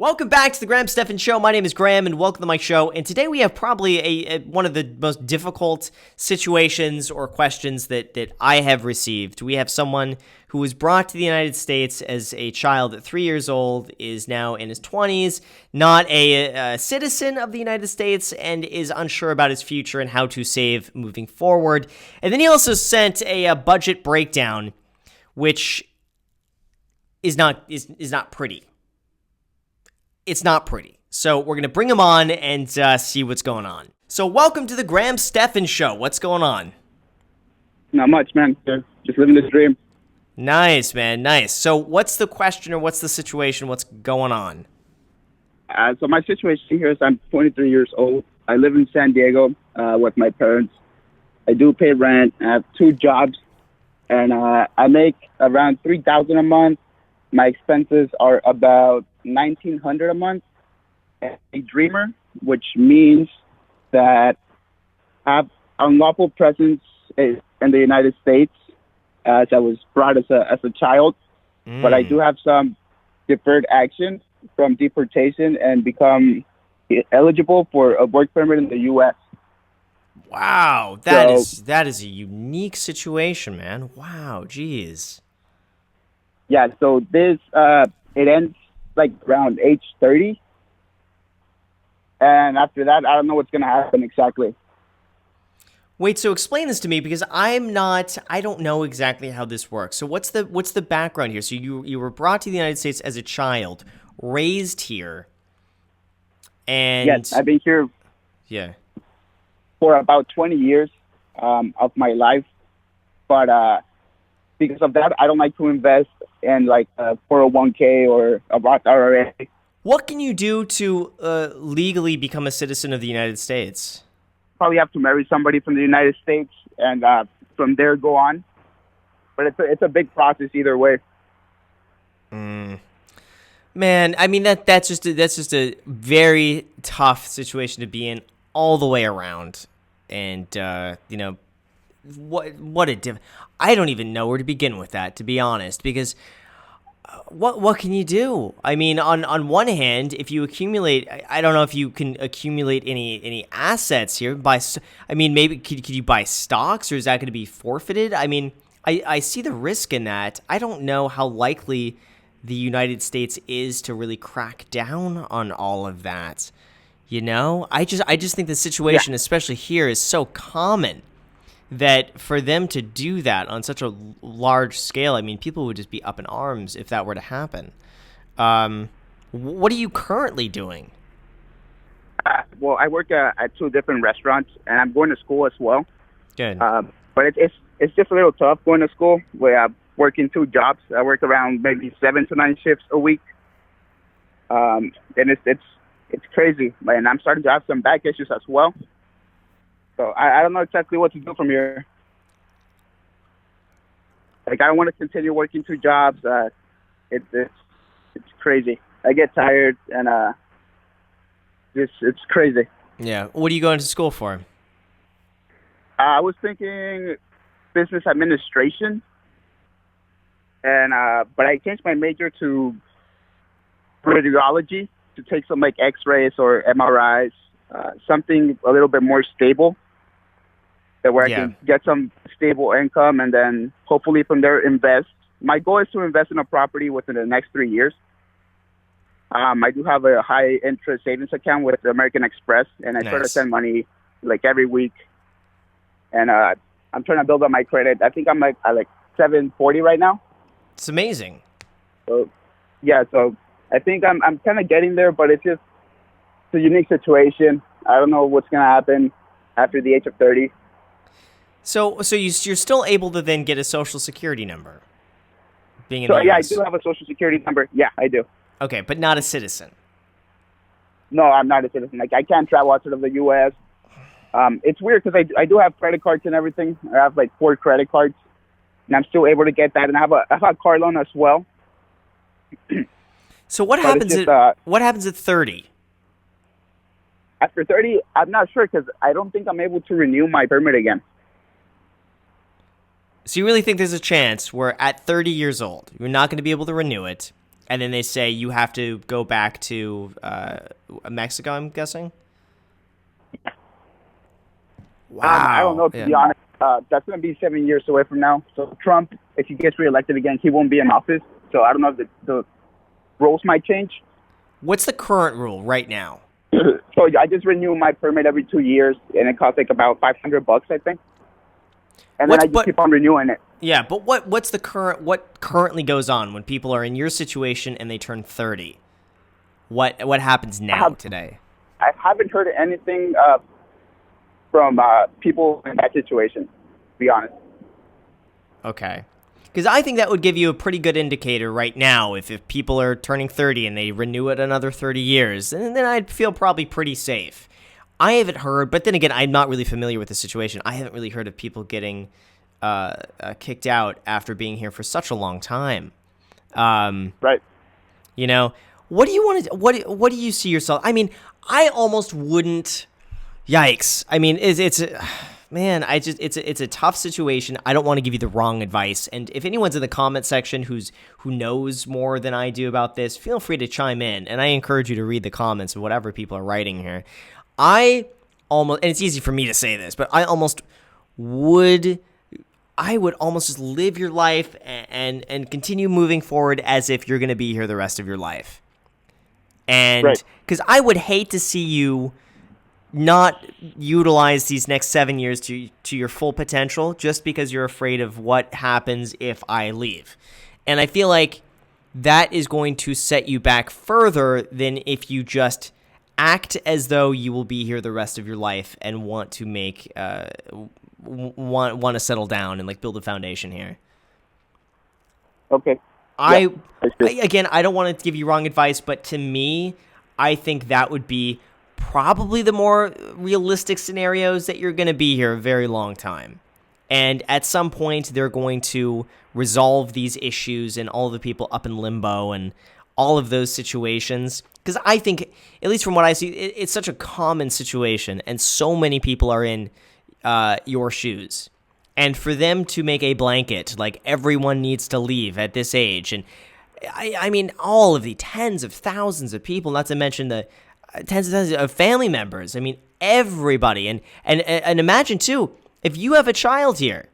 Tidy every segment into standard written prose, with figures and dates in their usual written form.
Welcome back to the Stephan Show. My name is Graham, and welcome to my show. And today we have probably one of the most difficult situations or questions that I have received. We have someone who was brought to the United States as a child at 3 years old, is now in his 20s, not a citizen of the United States, and is unsure about his future and how to save moving forward. And then he also sent a budget breakdown, which is not pretty. It's not pretty. So we're going to bring him on and see what's going on. So welcome to the Stephan Show. What's going on? Not much, man. Just living this dream. Nice, man. Nice. So what's the question or what's the situation? What's going on? So my situation here is I'm 23 years old. I live in San Diego with my parents. I do pay rent. I have 2 jobs. And I make around $3,000 a month. My expenses are about $1,900 a month. I'm a dreamer, which means that I have unlawful presence in the United States as I was brought as a child. But I do have some deferred action from deportation and become eligible for a work permit in the U.S. Wow, that is a unique situation, man. Wow, geez. Yeah, so this it ends like around age 30, and after that, I don't know what's gonna happen exactly. Wait, so explain this to me because I don't know exactly how this works. So what's the background here? So you were brought to the United States as a child, raised here, and yes, I've been here yeah for about 20 years of my life, but because of that, I don't like to invest in like a 401k or a Roth IRA. What can you do to legally become a citizen of the United States? Probably have to marry somebody from the United States, and from there go on. But it's a big process either way. Man, I mean that's just a very tough situation to be in all the way around, and what a I don't even know where to begin with that, to be honest, because what can you do? I mean, on one hand, if you accumulate, I don't know if you can accumulate any assets here. Maybe could you buy stocks, or is that going to be forfeited? I mean, I see the risk in that. I don't know how likely the United States is to really crack down on all of that. You know, I just think the situation, especially here, is so common that for them to do that on such a large scale, I mean, people would just be up in arms if that were to happen. What are you currently doing? Well, I work at 2 different restaurants, and I'm going to school as well. Good. But it's just a little tough going to school where I'm working 2 jobs. I work around maybe 7 to 9 shifts a week. And it's crazy, man. I'm starting to have some back issues as well. So I don't know exactly what to do from here. Like, I don't want to continue working 2 jobs. It's crazy. I get tired, and it's crazy. Yeah. What are you going to school for? I was thinking business administration, and but I changed my major to radiology to take some like X-rays or MRIs, something a little bit more stable, that where I can get some stable income and then hopefully from there invest. My goal is to invest in a property within the next 3 years. I do have a high interest savings account with American Express, and I try to send money like every week. And I'm trying to build up my credit. I think I'm like at like 740 right now. It's amazing. So yeah, so I think I'm kind of getting there, but it's a unique situation. I don't know what's gonna happen after the age of 30. So you're still able to then get a social security number, being in So the yeah, I US. do have a social security number. Yeah, I do. Okay, but not a citizen. No, I'm not a citizen. Like, I can't travel outside of the U.S. It's weird because I do have credit cards and everything. I have like 4 credit cards, and I'm still able to get that. And I have a car loan as well. So what But happens it's just, at 30? After 30, I'm not sure because I don't think I'm able to renew my permit again. So you really think there's a chance where at 30 years old, you're not going to be able to renew it, and then they say you have to go back to Mexico, I'm guessing? Wow. I don't know, to be honest. That's going to be 7 years away from now. So Trump, if he gets reelected again, he won't be in office. So I don't know if the rules might change. What's the current rule right now? So I just renew my permit every 2 years, and it costs like about $500, I think. And then I just keep on renewing it. Yeah, but what currently goes on when people are in your situation and they turn 30? What happens now today? I haven't heard anything from people in that situation, to be honest. Okay. Because I think that would give you a pretty good indicator right now if people are turning 30 and they renew it another 30 years, and then I'd feel probably pretty safe. I haven't heard, but then again, I'm not really familiar with the situation. I haven't really heard of people getting kicked out after being here for such a long time. Right. You know, what do you want to? What do you see yourself? I mean, I almost wouldn't. Yikes! I mean, it's a tough situation. I don't want to give you the wrong advice. And if anyone's in the comment section who knows more than I do about this, feel free to chime in. And I encourage you to read the comments of whatever people are writing here. And it's easy for me to say this, but I would almost just live your life and continue moving forward as if you're going to be here the rest of your life. And because I would hate to see you not utilize these next 7 years to your full potential just because you're afraid of what happens if I leave. And I feel like that is going to set you back further than if you just act as though you will be here the rest of your life and want to want to settle down and like build a foundation here. Okay. Again, I don't want to give you wrong advice, but to me, I think that would be probably the more realistic scenarios that you're going to be here a very long time. And at some point, they're going to resolve these issues and all the people up in limbo and all of those situations. Because I think, at least from what I see, it's such a common situation, and so many people are in your shoes. And for them to make a blanket, like everyone needs to leave at this age, and I mean, all of the tens of thousands of people, not to mention the tens of thousands of family members. I mean, everybody. And imagine, too, if you have a child here.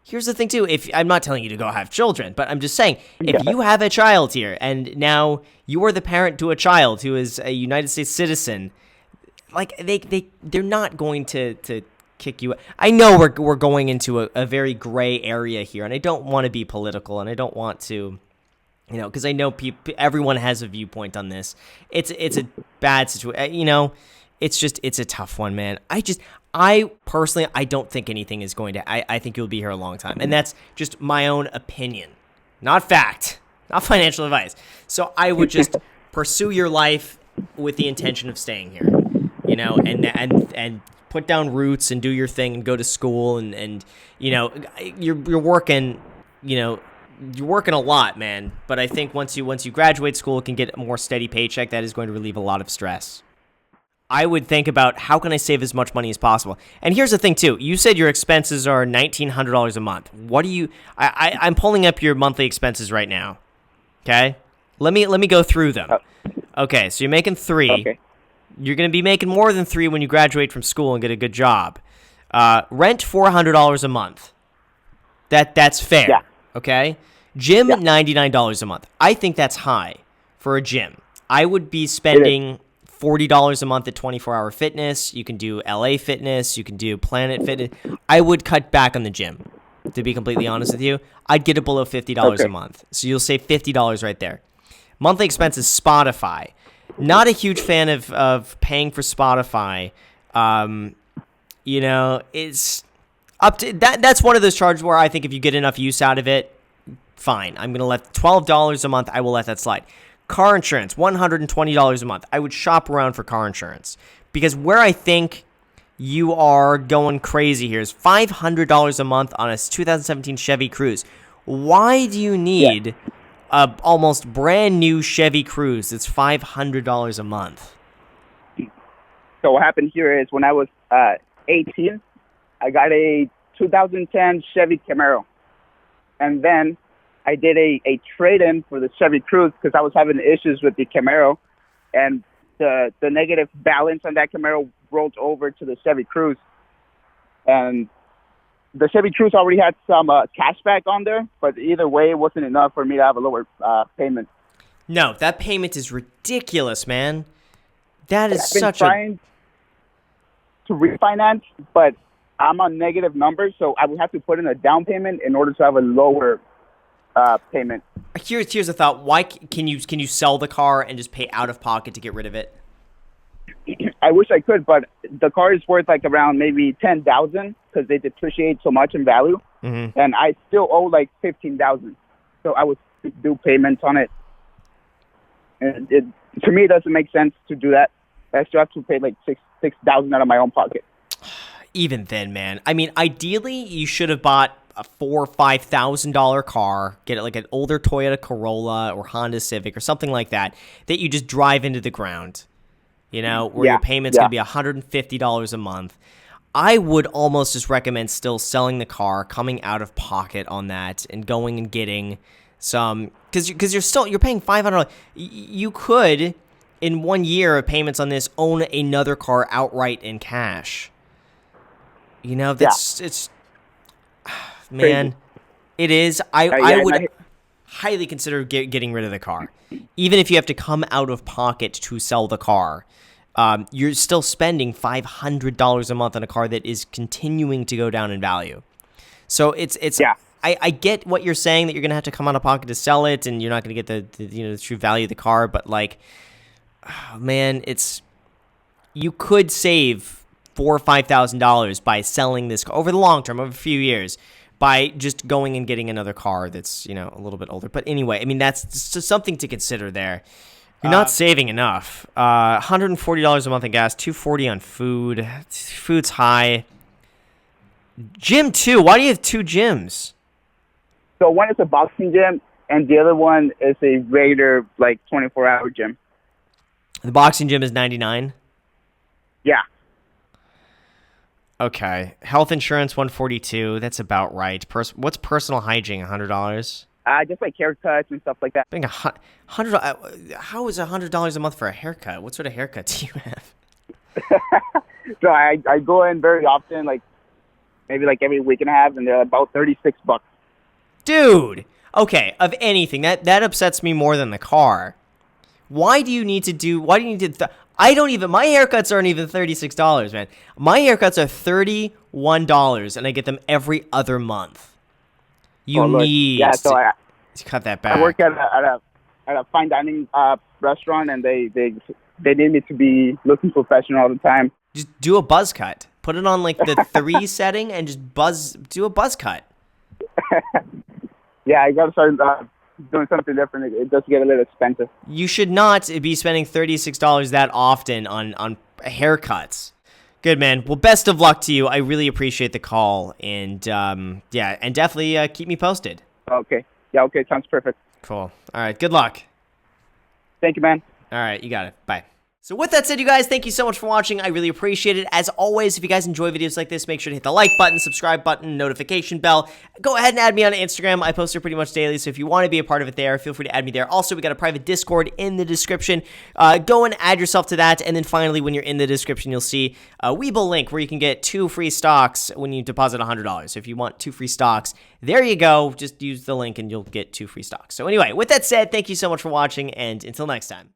Here's the thing, too. If I'm not telling you to go have children, but I'm just saying, if you have a child here and now you are the parent to a child who is a United States citizen, like they're not going to kick you. I know we're going into a very gray area here, and I don't want to be political, and I don't want to, because I know everyone has a viewpoint on this. It's a bad situation. It's a tough one, man. I personally, I don't think anything is going to. I think you'll be here a long time, and that's just my own opinion, not fact, not financial advice. So I would just pursue your life with the intention of staying here, and put down roots and do your thing and go to school and you're working, you're working a lot, man. But I think once you graduate school, can get a more steady paycheck. That is going to relieve a lot of stress. I would think about how can I save as much money as possible. And here's the thing, too. You said your expenses are $1,900 a month. What do you? I'm pulling up your monthly expenses right now. Okay, let me go through them. Okay, so you're making $3,000. Okay. You're going to be making more than $3,000 when you graduate from school and get a good job. Rent $400 a month. That's fair. Yeah. Okay. Gym $99 a month. I think that's high for a gym. I would be spending $40 a month at 24-Hour Fitness. You can do LA Fitness. You can do Planet Fitness. I would cut back on the gym, to be completely honest with you. I'd get it below $50 a month. So you'll save $50 right there. Monthly expenses, Spotify. Not a huge fan of paying for Spotify. It's up to that. That's one of those charges where I think if you get enough use out of it, fine. I'm going to let $12 a month. I will let that slide. Car insurance, $120 a month. I would shop around for car insurance because where I think you are going crazy here is $500 a month on a 2017 Chevy Cruze. Why do you need a almost brand new Chevy Cruze that's $500 a month? So what happened here is when I was 18, I got a 2010 Chevy Camaro. And then I did a trade-in for the Chevy Cruze because I was having issues with the Camaro, and the negative balance on that Camaro rolled over to the Chevy Cruze, and the Chevy Cruze already had some cashback on there, but either way, it wasn't enough for me to have a lower payment. No, that payment is ridiculous, man. That is I've been such trying to refinance, but I'm on negative numbers, so I would have to put in a down payment in order to have a lower payment. Here's a thought. Why can you sell the car and just pay out of pocket to get rid of it? I wish I could, but the car is worth like around maybe $10,000 because they depreciate so much in value, and I still owe like $15,000. So I would do payments on it, and to me it doesn't make sense to do that. I still have to pay like $6,000 out of my own pocket. Even then, man. I mean, ideally, you should have bought a $4,000 or $5,000 car, get it like an older Toyota Corolla or Honda Civic or something like that you just drive into the ground. You know, where your payment's going to be $150 a month. I would almost just recommend still selling the car, coming out of pocket on that, and going and getting some, because you're paying $500. You could, in 1 year of payments on this, own another car outright in cash. You know, it's man, crazy. It is. I would highly consider getting rid of the car, even if you have to come out of pocket to sell the car. You're still spending $500 a month on a car that is continuing to go down in value. So it's I get what you're saying, that you're gonna have to come out of pocket to sell it, and you're not gonna get the true value of the car. But like, oh, man, you could save $4,000 or $5,000 by selling this car over the long term, over a few years, by just going and getting another car that's a little bit older. But anyway, I mean, that's just something to consider there. You're not saving enough. $140 a month in gas, $240 on food. Food's high. Gym too. Why do you have two gyms? So one is a boxing gym, and the other one is a regular, like, 24-hour gym. The boxing gym is $99? Yeah. Okay. Health insurance, $142. That's about right. What's personal hygiene? $100? Just like haircuts and stuff like that. Being $100. How is $100 a month for a haircut? What sort of haircut do you have? So I go in very often, like maybe like every week and a half, and they're about $36. Dude. Okay. Of anything, that upsets me more than the car. Why do you need to? I don't even. My haircuts aren't even $36, man. My haircuts are $31, and I get them every other month. You need to cut that back. I work at a fine dining restaurant, and they need me to be looking professional all the time. Just do a buzz cut. Put it on like the 3 setting, and just do a buzz cut. Yeah, I gotta start doing something different. It does get a little expensive. You should not be spending $36 that often on haircuts. Good, man. Well, best of luck to you. I really appreciate the call, and and definitely keep me posted. Okay. Yeah, okay. Sounds perfect. Cool. All right. Good luck. Thank you, man. All right. You got it. Bye. So with that said, you guys, thank you so much for watching. I really appreciate it. As always, if you guys enjoy videos like this, make sure to hit the like button, subscribe button, notification bell. Go ahead and add me on Instagram. I post there pretty much daily, so if you want to be a part of it there, feel free to add me there. Also, we got a private Discord in the description. Go and add yourself to that. And then finally, when you're in the description, you'll see a Webull link where you can get 2 free stocks when you deposit $100. So if you want 2 free stocks, there you go. Just use the link and you'll get 2 free stocks. So anyway, with that said, thank you so much for watching, and until next time.